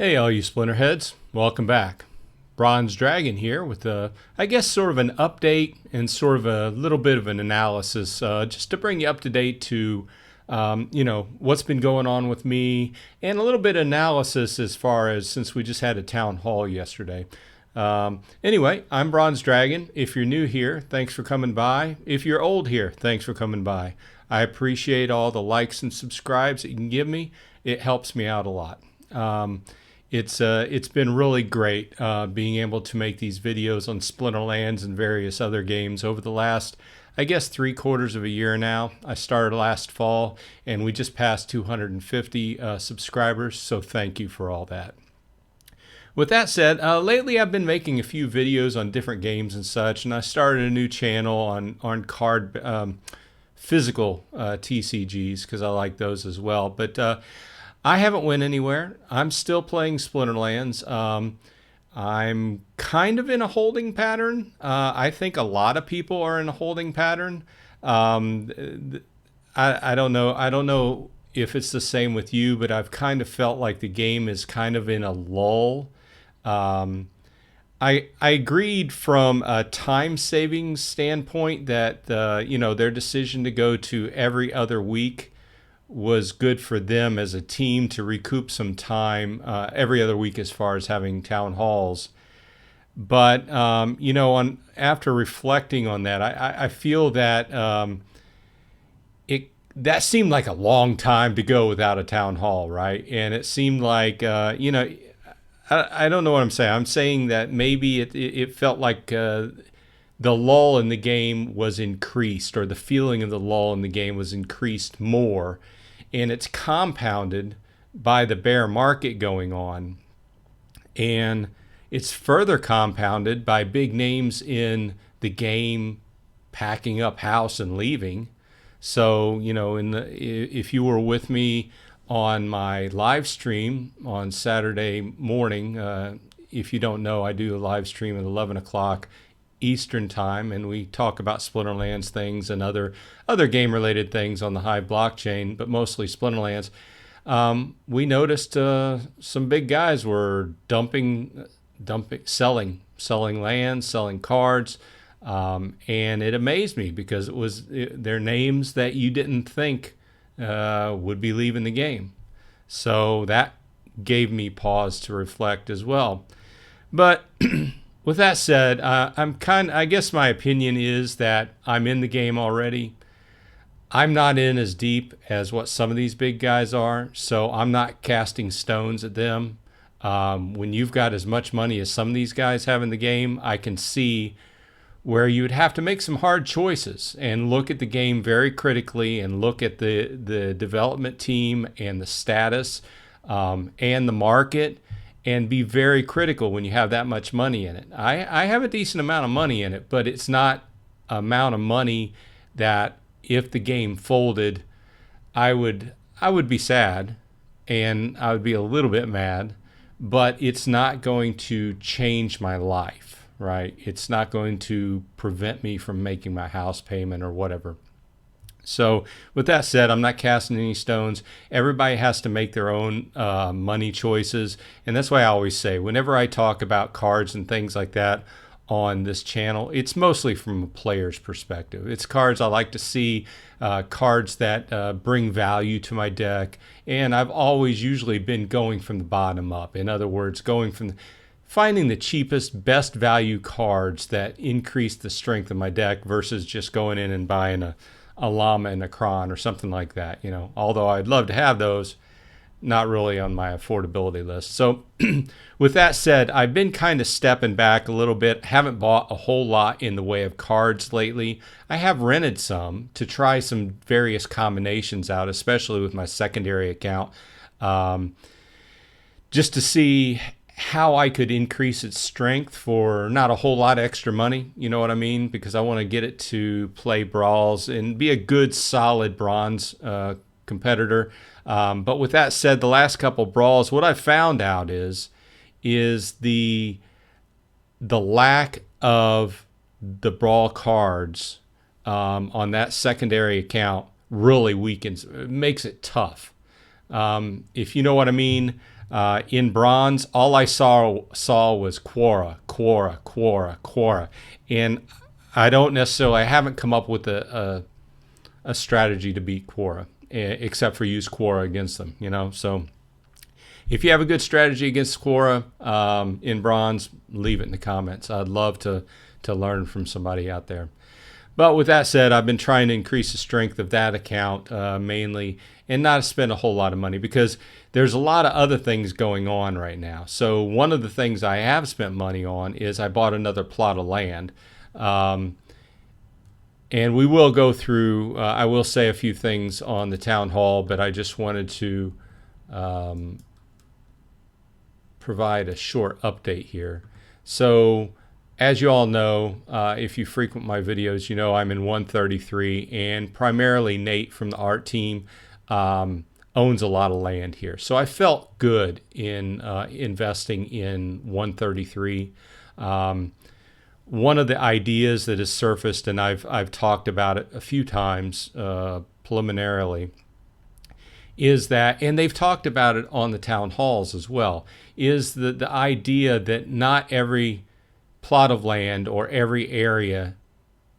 Hey, all you Splinterheads. Welcome back. Bronzedrag0n here with, I guess, sort of an update and sort of a little bit of an analysis just to bring you up to date to, what's been going on with me and a little bit of analysis as far as since we just had a town hall yesterday. Anyway, I'm Bronzedrag0n. If you're new here, thanks for coming by. If you're old here, thanks for coming by. I appreciate all the likes and subscribes that you can give me. It helps me out a lot. It's been really great being able to make these videos on Splinterlands and various other games over the last, I guess, 3/4 of a year now. I started last fall, and we just passed 250 subscribers, so thank you for all that. With that said, lately I've been making a few videos on different games and such, and I started a new channel on card physical TCGs because I like those as well. But I haven't went anywhere. I'm still playing Splinterlands. I'm kind of in a holding pattern. I think a lot of people are in a holding pattern. I don't know. I don't know if it's the same with you, but I've kind of felt like the game is kind of in a lull. I agreed from a time savings standpoint that their decision to go to every other week was good for them as a team to recoup some time every other week as far as having town halls. But after reflecting on that, I feel that that seemed like a long time to go without a town hall, right? And it seemed like I don't know what I'm saying. I'm saying that maybe it felt like the lull in the game was increased, or the feeling of the lull in the game was increased more. And it's compounded by the bear market going on. And it's further compounded by big names in the game packing up house and leaving. So, if you were with me on my live stream on Saturday morning, if you don't know, I do a live stream at 11 o'clock Eastern time, and we talk about Splinterlands things and other game-related things on the Hive blockchain, but mostly Splinterlands. We noticed some big guys were selling land, selling cards, and it amazed me because they're names that you didn't think would be leaving the game. So that gave me pause to reflect as well. But with that said, I guess my opinion is that I'm in the game already. I'm not in as deep as what some of these big guys are, so I'm not casting stones at them. When you've got as much money as some of these guys have in the game, I can see where you would have to make some hard choices and look at the game very critically and look at the development team and the status and the market, and be very critical when you have that much money in it. I have a decent amount of money in it, but it's not an amount of money that if the game folded, I would be sad and I would be a little bit mad, but it's not going to change my life, right? It's not going to prevent me from making my house payment or whatever. So with that said, I'm not casting any stones. Everybody has to make their own money choices. And that's why I always say, whenever I talk about cards and things like that on this channel, it's mostly from a player's perspective. It's cards I like to see, cards that bring value to my deck. And I've always usually been going from the bottom up. In other words, finding the cheapest, best value cards that increase the strength of my deck versus just going in and buying a llama and a cron or something like that, although I'd love to have those, not really on my affordability list. So with that said, I've been kind of stepping back a little bit, haven't bought a whole lot in the way of cards lately. I have rented some to try some various combinations out, especially with my secondary account, just to see how I could increase its strength for not a whole lot of extra money, you know what I mean? Because I want to get it to play brawls and be a good, solid bronze competitor. But with that said, the last couple brawls, what I found out is the lack of the brawl cards on that secondary account really weakens, makes it tough. If you know what I mean. In bronze, all I saw was Quora, Quora, Quora, Quora, and I haven't come up with a strategy to beat Quora, except for use Quora against them. So if you have a good strategy against Quora in bronze, leave it in the comments. I'd love to learn from somebody out there. But with that said, I've been trying to increase the strength of that account mainly, and not spend a whole lot of money, because there's a lot of other things going on right now. So one of the things I have spent money on is I bought another plot of land. And we will go through, I will say a few things on the town hall, but I just wanted to provide a short update here. So as you all know, if you frequent my videos, you know I'm in 133, and primarily Nate from the art team owns a lot of land here. So I felt good in investing in 133. One of the ideas that has surfaced, and I've talked about it a few times preliminarily, is that, and they've talked about it on the town halls as well, is the idea that not every plot of land or every area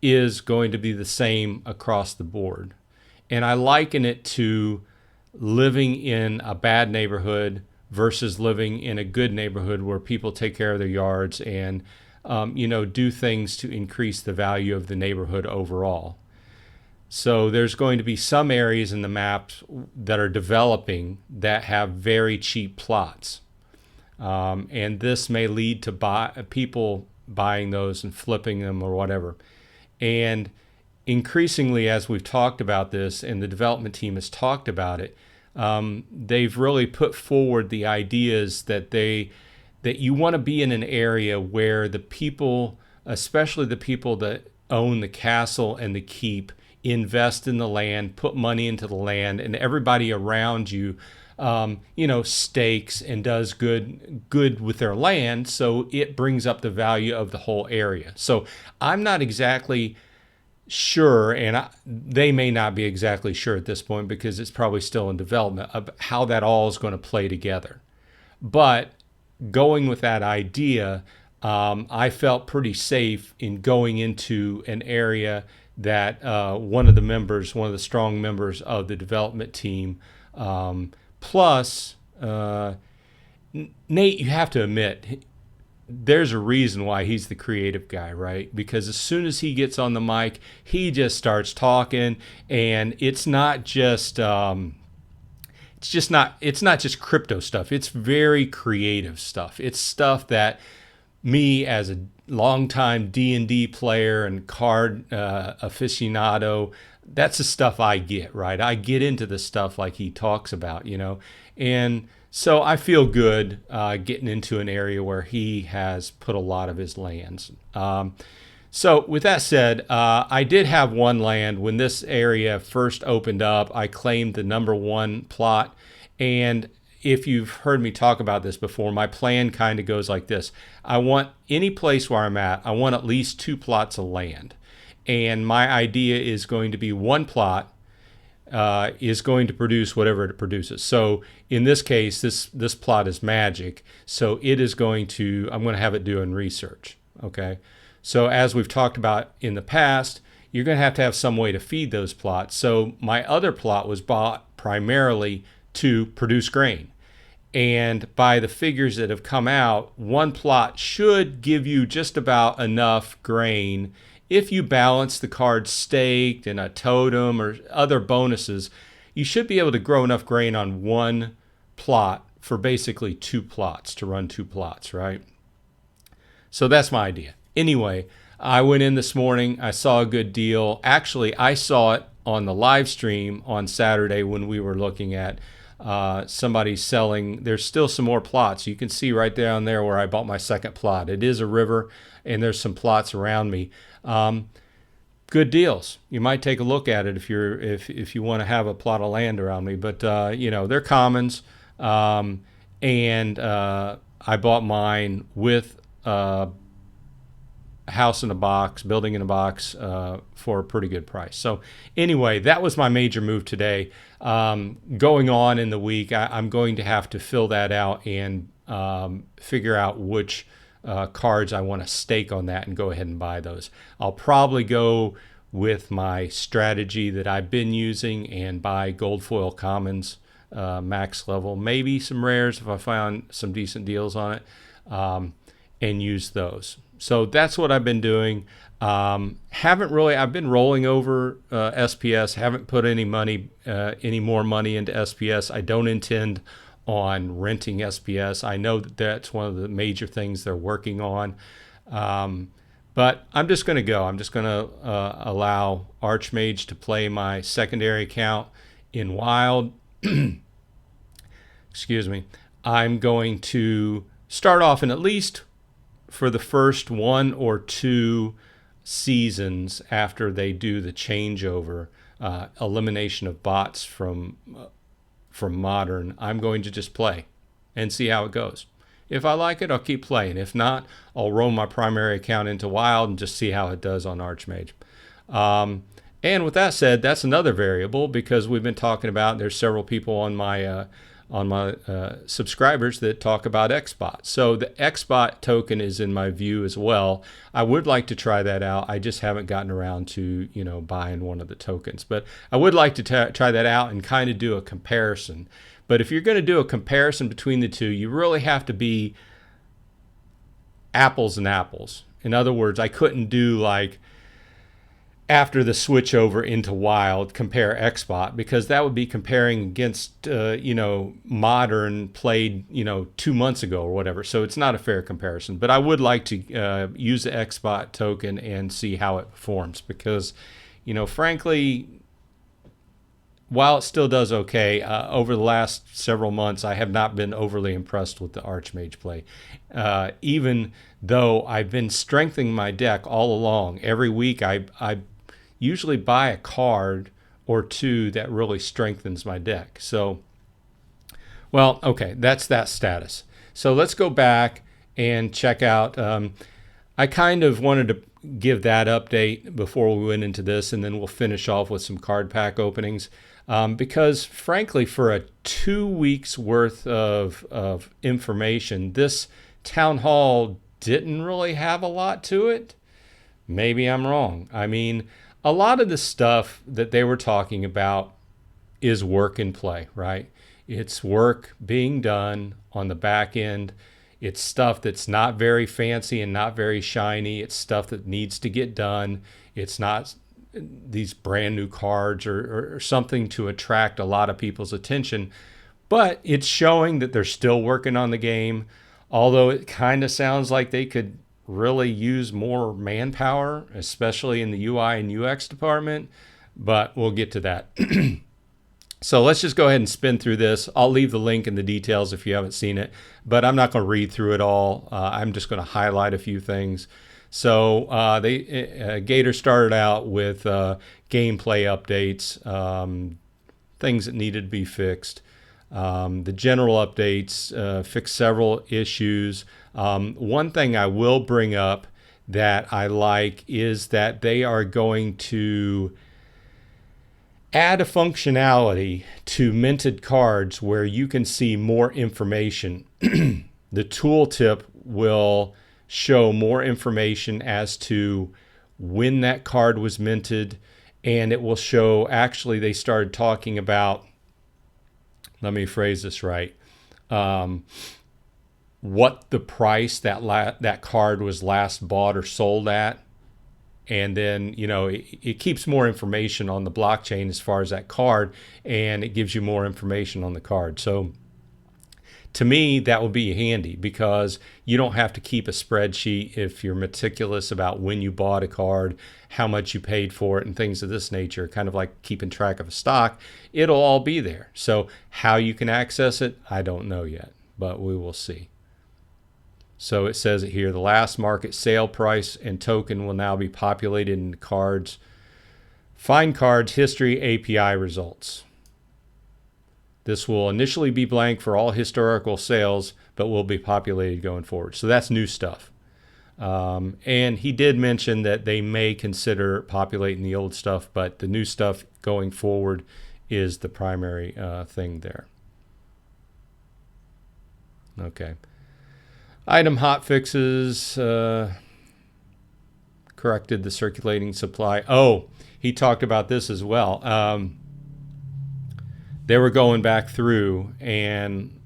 is going to be the same across the board. And I liken it to living in a bad neighborhood versus living in a good neighborhood where people take care of their yards and do things to increase the value of the neighborhood overall. So there's going to be some areas in the maps that are developing that have very cheap plots. And this may lead to people buying those and flipping them or whatever. And increasingly, as we've talked about this and the development team has talked about it, they've really put forward the ideas that you want to be in an area where the people, especially the people that own the castle and the keep, invest in the land, put money into the land, and everybody around you, stakes and does good with their land, so it brings up the value of the whole area. So I'm not exactly sure, and they may not be exactly sure at this point because it's probably still in development, of how that all is going to play together. But going with that idea, I felt pretty safe in going into an area that one of the strong members of the development team, plus Nate, you have to admit, there's a reason why he's the creative guy, right? Because as soon as he gets on the mic, he just starts talking, and it's not just crypto stuff. It's very creative stuff. It's stuff that me, as a longtime D&D player and card aficionado, that's the stuff I get, right? I get into the stuff like he talks about, and so I feel good getting into an area where he has put a lot of his lands. So with that said, I did have one land when this area first opened up. I claimed the #1 plot, and if you've heard me talk about this before, my plan kind of goes like this. I want any place where I'm at least 2 plots of land. And my idea is going to be one plot is going to produce whatever it produces. So in this case, this plot is magic. So it is I'm going to have it doing research. Okay. So as we've talked about in the past, you're going to have some way to feed those plots. So my other plot was bought primarily to produce grain. And by the figures that have come out, one plot should give you just about enough grain. If you balance the cards staked and a totem or other bonuses, you should be able to grow enough grain on one plot for basically 2 plots, to run 2 plots, right? So that's my idea. Anyway, I went in this morning. I saw a good deal. Actually, I saw it on the live stream on Saturday when we were looking at somebody selling. There's still some more plots. You can see right down there where I bought my second plot. It is a river, and there's some plots around me. Good deals. You might take a look at it if you want to have a plot of land around me. But they're commons, and I bought mine with house in a box, building in a box for a pretty good price. So anyway, that was my major move today. Going on in the week, I'm going to have to fill that out and figure out which cards I want to stake on that and go ahead and buy those. I'll probably go with my strategy that I've been using and buy gold foil commons max level, maybe some rares if I find some decent deals on it, and use those. So that's what I've been doing. I've been rolling over SPS, haven't put any more money into SPS. I don't intend on renting SPS. I know that that's one of the major things they're working on. But I'm just going to go. I'm just going to allow Archmage to play my secondary account in Wild. Excuse me. I'm going to start off in, at least for the first 1 or 2 seasons after they do the changeover, elimination of bots from Modern, I'm going to just play and see how it goes. If I like it, I'll keep playing. If not, I'll roll my primary account into Wild and just see how it does on Archmage. And with that said, that's another variable, because we've been talking about, there's several people on my subscribers that talk about XBot. So the XBot token is in my view as well. I would like to try that out. I just haven't gotten around to buying one of the tokens. But I would like to try that out and kind of do a comparison. But if you're going to do a comparison between the two, you really have to be apples and apples. In other words, I couldn't do like after the switch over into Wild, compare XBot, because that would be comparing against, Modern played, 2 months ago or whatever. So it's not a fair comparison. But I would like to use the XBot token and see how it performs, because, frankly, while it still does okay, over the last several months, I have not been overly impressed with the Archmage play. Even though I've been strengthening my deck all along, every week I usually buy a card or 2 that really strengthens my deck. So, well, okay, that's that status. So let's go back and check out. I kind of wanted to give that update before we went into this, and then we'll finish off with some card pack openings. Because frankly, for a 2 weeks worth of information, this town hall didn't really have a lot to it. Maybe I'm wrong. I mean, a lot of the stuff that they were talking about is work in play, right? It's work being done on the back end. It's stuff that's not very fancy and not very shiny. It's stuff that needs to get done. It's not these brand new cards or something to attract a lot of people's attention, but it's showing that they're still working on the game, although it kind of sounds like they could really use more manpower, especially in the UI and UX department, but we'll get to that. So let's just go ahead and spin through this. I'll leave the link in the details if you haven't seen it, but I'm not going to read through it all. I'm just going to highlight a few things. So Gator started out with gameplay updates, things that needed to be fixed. The general updates fixed several issues. One thing I will bring up that I like is that they are going to add a functionality to minted cards where you can see more information. The tooltip will show more information as to when that card was minted, and it will show, actually they started talking about, let me phrase this right, what the price that card was last bought or sold at. And then, it keeps more information on the blockchain as far as that card, and it gives you more information on the card. So to me, that will be handy, because you don't have to keep a spreadsheet if you're meticulous about when you bought a card, how much you paid for it, and things of this nature, kind of like keeping track of a stock. It'll all be there. So how you can access it, I don't know yet, but we will see. So it says it here, the last market sale price and token will now be populated in cards. Find cards, history, API results. This will initially be blank for all historical sales, but will be populated going forward. So that's new stuff. And he did mention that they may consider populating the old stuff, but the new stuff going forward is the primary thing there. Okay. Item hot fixes corrected the circulating supply. Oh, he talked about this as well. They were going back through and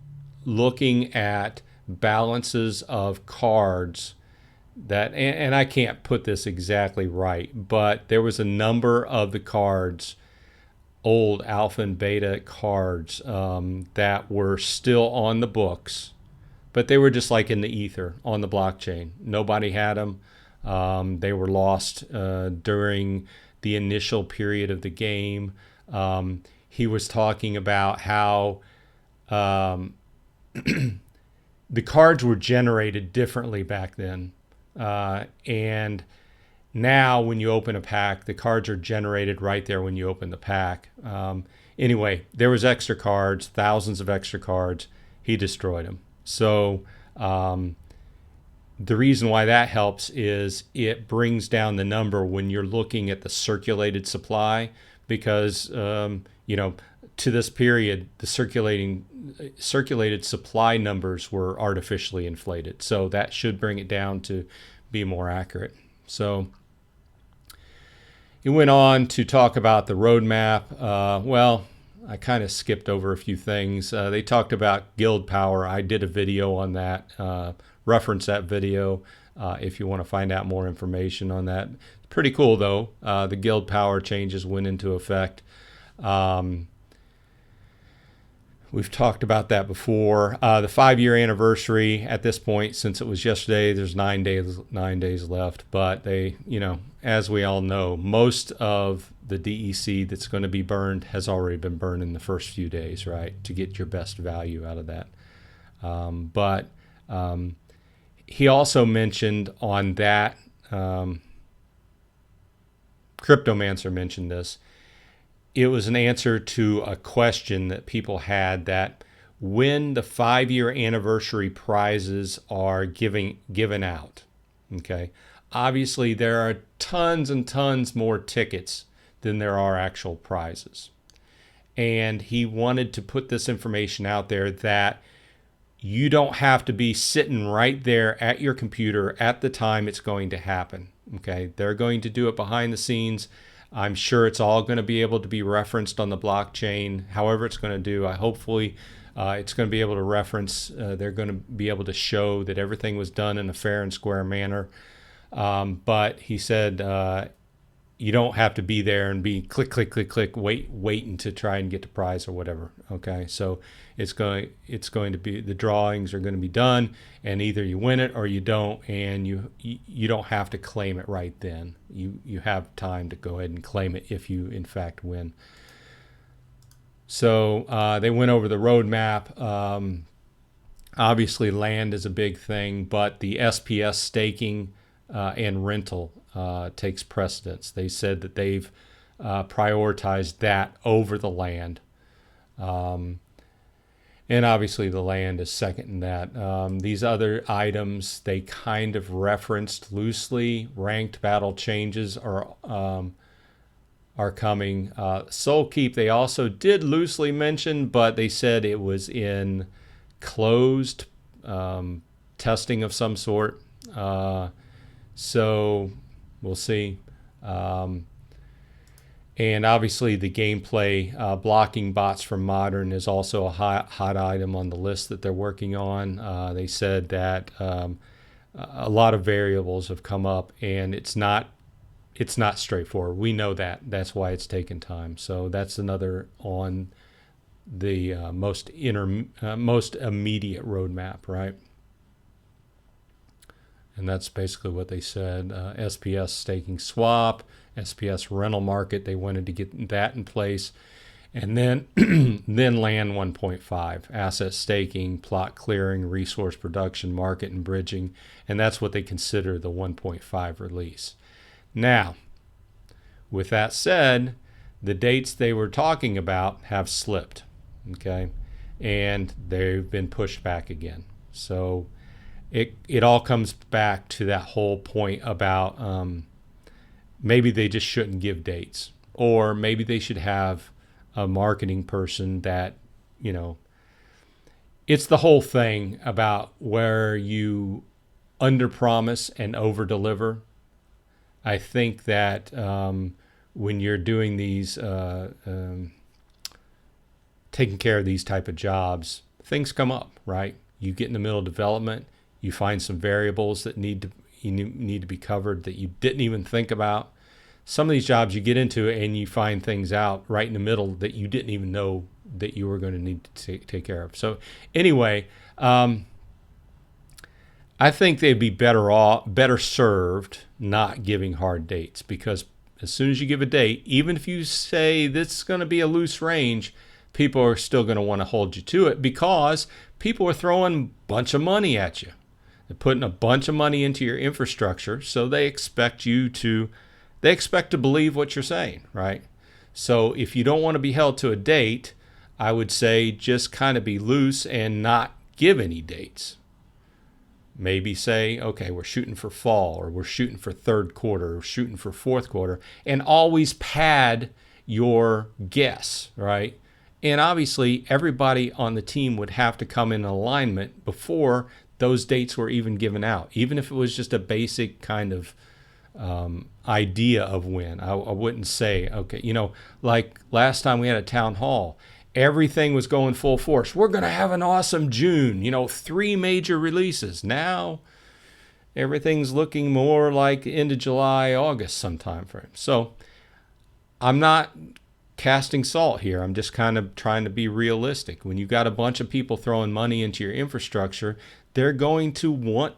looking at balances of cards that, and I can't put this exactly right, but there was a number of the cards, old alpha and beta cards, that were still on the books, but they were just like in the ether on the blockchain. Nobody had them. They were lost during the initial period of the game. He was talking about how the cards were generated differently back then. And now when you open a pack, the cards are generated right there when you open the pack. Anyway, there was extra cards, thousands of extra cards. He destroyed them. So the reason why that helps is it brings down the number when you're looking at the circulated supply, because to this period the circulated supply numbers were artificially inflated. So that should bring it down to be more accurate. So he went on to talk about the roadmap. Well, I kind of skipped over a few things. They talked about guild power. I did a video on that. Reference that video if you want to find out more information on that. Pretty cool, though. The guild power changes went into effect. We've talked about that before. The 5-year anniversary at this point, since it was yesterday, there's 9 days left. But they, as we all know, most of the DEC that's going to be burned has already been burned in the first few days, right? To get your best value out of that. But he also mentioned on that, Cryptomancer mentioned this. It was an answer to a question that people had, that when the 5-year anniversary prizes are given out, okay, obviously there are tons and tons more tickets than there are actual prizes. And he wanted to put this information out there that you don't have to be sitting right there at your computer at the time it's going to happen. Okay, they're going to do it behind the scenes. I'm sure it's all going to be able to be referenced on the blockchain. However it's going to do, hopefully it's going to be able to reference. They're going to be able to show that everything was done in a fair and square manner. But he said you don't have to be there and be click, click, click, click, waiting to try and get the prize or whatever. Okay, so it's going to be, the drawings are going to be done, and either you win it or you don't, and you don't have to claim it right then. You have time to go ahead and claim it if you in fact win. So they went over the roadmap. Obviously, land is a big thing, but the SPS staking and rental takes precedence. They said that they've prioritized that over the land. And obviously the land is second in that. These other items, they kind of referenced loosely. Ranked battle changes are coming. Soul Keep, they also did loosely mention, but they said it was in closed testing of some sort. So we'll see. And obviously the gameplay, blocking bots from Modern is also a hot item on the list that they're working on. They said that a lot of variables have come up, and it's not straightforward. We know that. That's why it's taken time. So that's another on the most immediate roadmap, right? And that's basically what they said. SPS staking swap, SPS rental market, they wanted to get that in place. And then then land 1.5, asset staking, plot clearing, resource production, market and bridging. And that's what they consider the 1.5 release. Now, with that said, the dates they were talking about have slipped, okay? And they've been pushed back again. So it all comes back to that whole point about maybe they just shouldn't give dates, or maybe they should have a marketing person that, you know, it's the whole thing about where you under promise and over deliver. I think that when you're doing these, taking care of these type of jobs, things come up, right? You get in the middle of development, you find some variables that need to be covered that you didn't even think about. Some of these jobs you get into and you find things out right in the middle that you didn't even know that you were going to need to take care of. So anyway, I think they'd be better served not giving hard dates, because as soon as you give a date, even if you say this is going to be a loose range, people are still going to want to hold you to it, because people are throwing a bunch of money at you. They're putting a bunch of money into your infrastructure, so they expect to believe what you're saying, right? So if you don't want to be held to a date, I would say just kind of be loose and not give any dates. Maybe say, okay, we're shooting for fall, or we're shooting for third quarter, or shooting for fourth quarter, and always pad your guess, right? And obviously, everybody on the team would have to come in alignment before those dates were even given out, even if it was just a basic kind of idea of when. I wouldn't say, okay, you know, like last time we had a town hall, everything was going full force. We're going to have an awesome June, you know, 3 major releases. Now, everything's looking more like into July, August sometime frame. So I'm not casting salt here. I'm just kind of trying to be realistic. When you've got a bunch of people throwing money into your infrastructure, they're going to want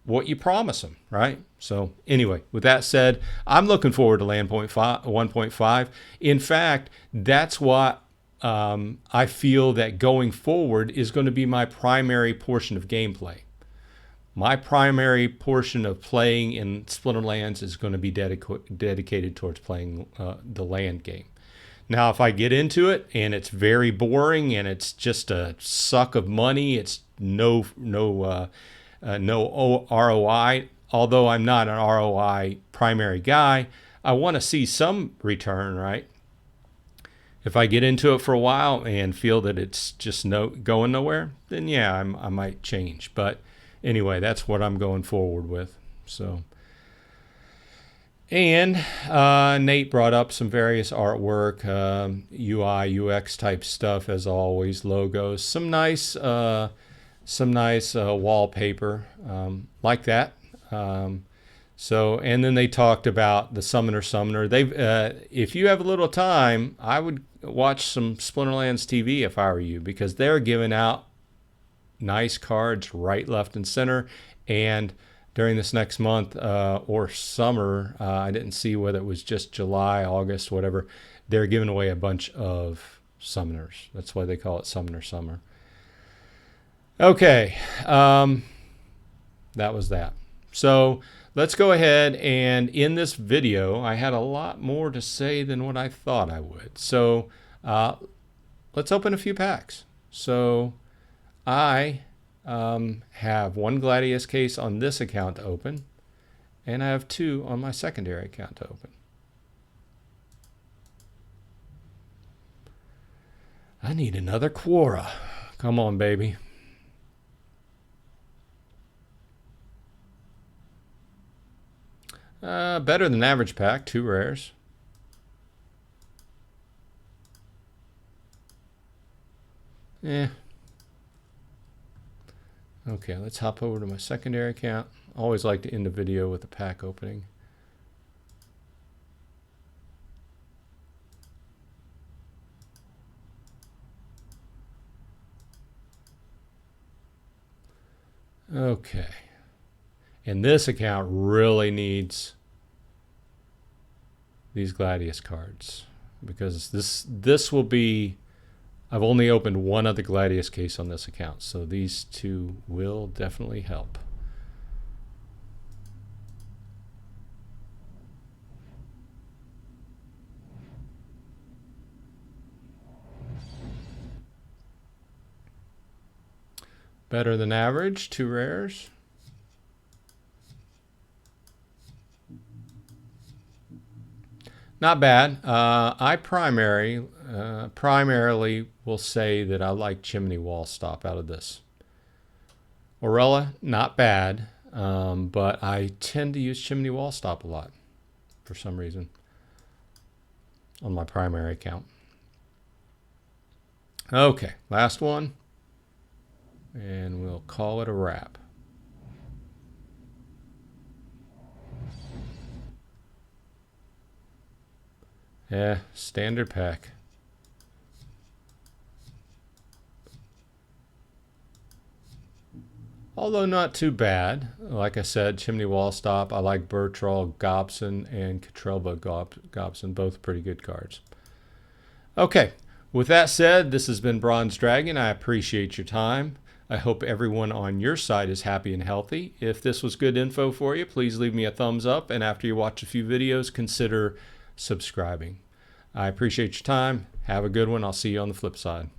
what you promise them, right? So anyway, with that said, I'm looking forward to Land 1.5. In fact, that's what I feel that going forward is going to be my primary portion of gameplay. My primary portion of playing in Splinterlands is going to be dedicated towards playing the land game. Now, if I get into it and it's very boring and it's just a suck of money, it's no ROI. Although I'm not an ROI primary guy, I want to see some return, right? If I get into it for a while and feel that it's just going nowhere, then yeah, I might change. But anyway, that's what I'm going forward with. So, and Nate brought up some various artwork, UI, UX type stuff as always, logos, some nice wallpaper like that. So, and then they talked about the Summoner. They've, if you have a little time, I would watch some Splinterlands TV if I were you, because they're giving out nice cards right, left, and center. And during this next month or summer, I didn't see whether it was just July, August, whatever, they're giving away a bunch of Summoners. That's why they call it Summoner Summer. Okay, that was that. So let's go ahead, and in this video, I had a lot more to say than what I thought I would. So let's open a few packs. So I have 1 Gladius case on this account to open, and I have 2 on my secondary account to open. I need another Quora. Come on, baby. Better than average pack, 2 rares. Yeah. Okay, let's hop over to my secondary account. I always like to end the video with a pack opening. Okay. And this account really needs these Gladius cards, because this will be, I've only opened 1 other Gladius case on this account, so these 2 will definitely help. Better than average, 2 rares. Not bad. I primarily will say that I like Chimney Wall Stop out of this. Orella, not bad, but I tend to use Chimney Wall Stop a lot for some reason on my primary account. Okay, last one, and we'll call it a wrap. Yeah, standard pack. Although not too bad. Like I said, Chimney Wall Stop. I like Bertrand Gobson and Catrelba Gobson, both pretty good cards. Okay, with that said, this has been Bronze Dragon. I appreciate your time. I hope everyone on your side is happy and healthy. If this was good info for you, please leave me a thumbs up. And after you watch a few videos, consider subscribing. I appreciate your time. Have a good one. I'll see you on the flip side.